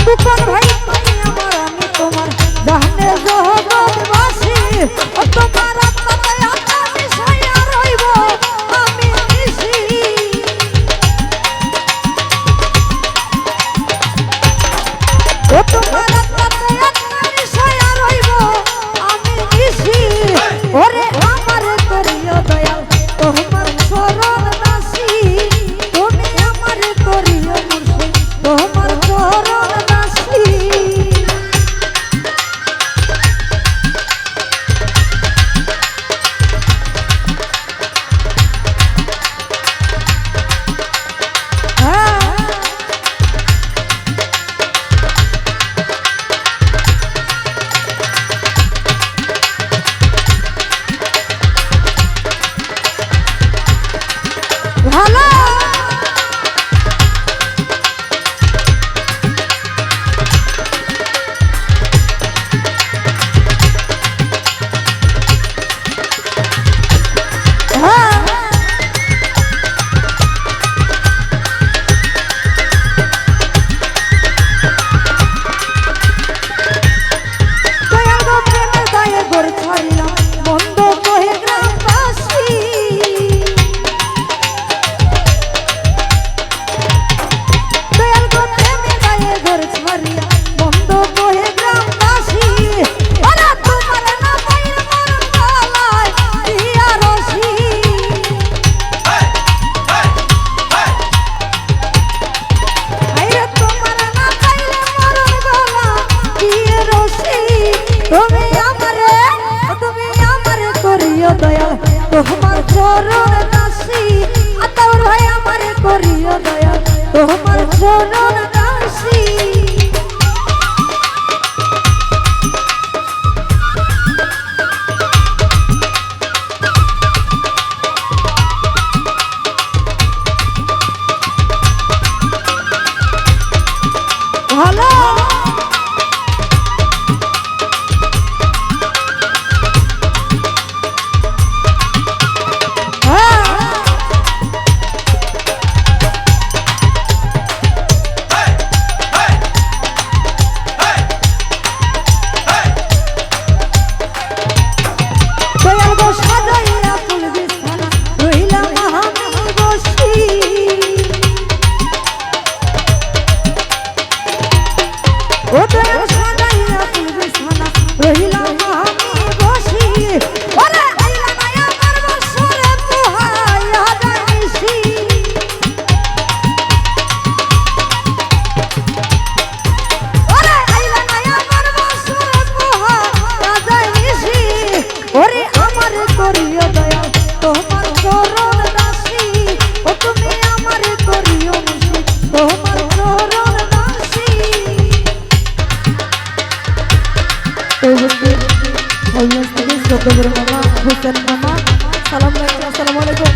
তুফান ভাই তুমি আমার আমি তোমার জাহানে জগৎবাসী ও তোমার আত্মাতে আত্মা মিশাইয়া রইব আমি নিশি ও তোমার আত্মাতে আত্মা মিশাইয়া রইব আমি নিশি ওরে আমার করিও দয়াল তোমার শরণ দাসী তুমি আমার করিও মুর্শিদ তোমার শরণ দাসী ভালো তোমার চরণ দাসী আতাউর ভাই আমারে করিও দয়া তোমার চরণ দাসী ভালো মামা হোসেন মামা সালাম আলাইকুম আসসালামু আলাইকুম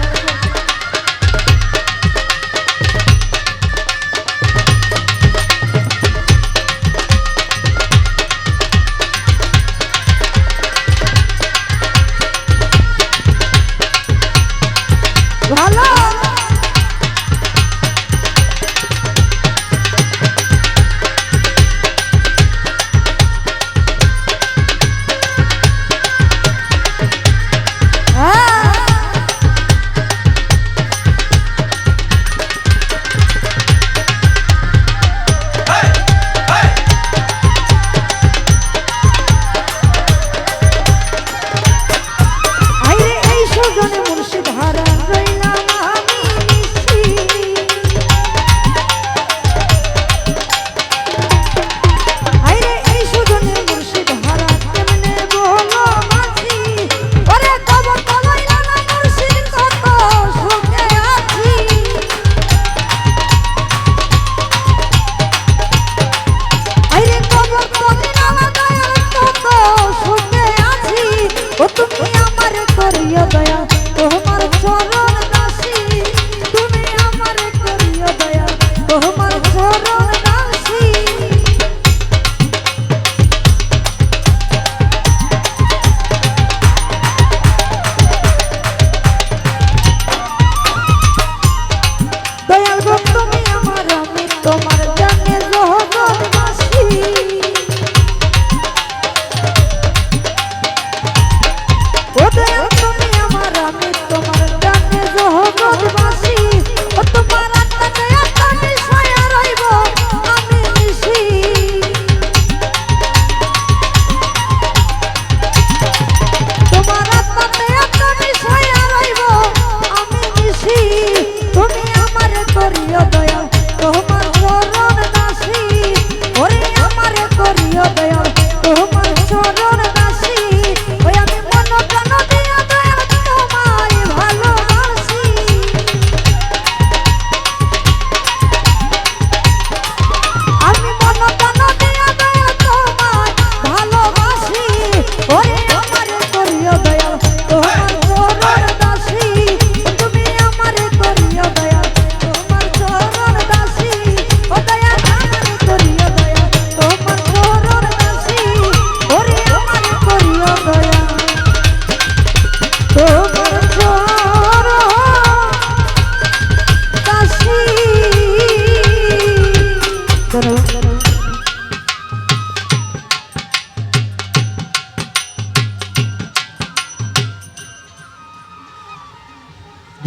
ভালো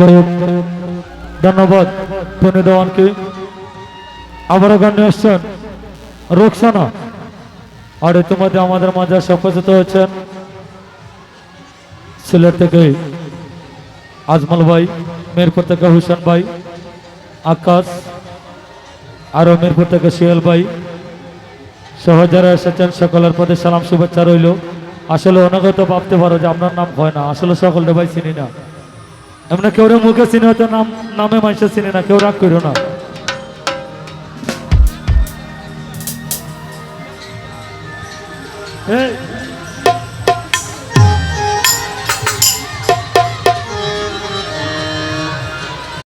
যাই হোক, ধন্যবাদ টনি দেওয়ানকে। আবারও গানে আসছেন রোকসানা, আর ইতিমধ্যে আমাদের মাঝে উপস্থিত হয়েছেন সিলেট থেকে আজমল ভাই, মিরপুর থেকে হুসেন ভাই, আকাশ, আরও মিরপুর থেকে সোহেল ভাই সহ যারা এসেছেন সকলের প্রতি সালাম শুভেচ্ছা রইল। আসলে অনেকে তো ভাবতে পারো যে আপনার নাম হয় না, আসলে সকলটা ভাই চিনি না। এমনি কেউ মুখে চিনি হয়তো, নামে মানুষের চিনি না, কেউ রাগ করো না। এই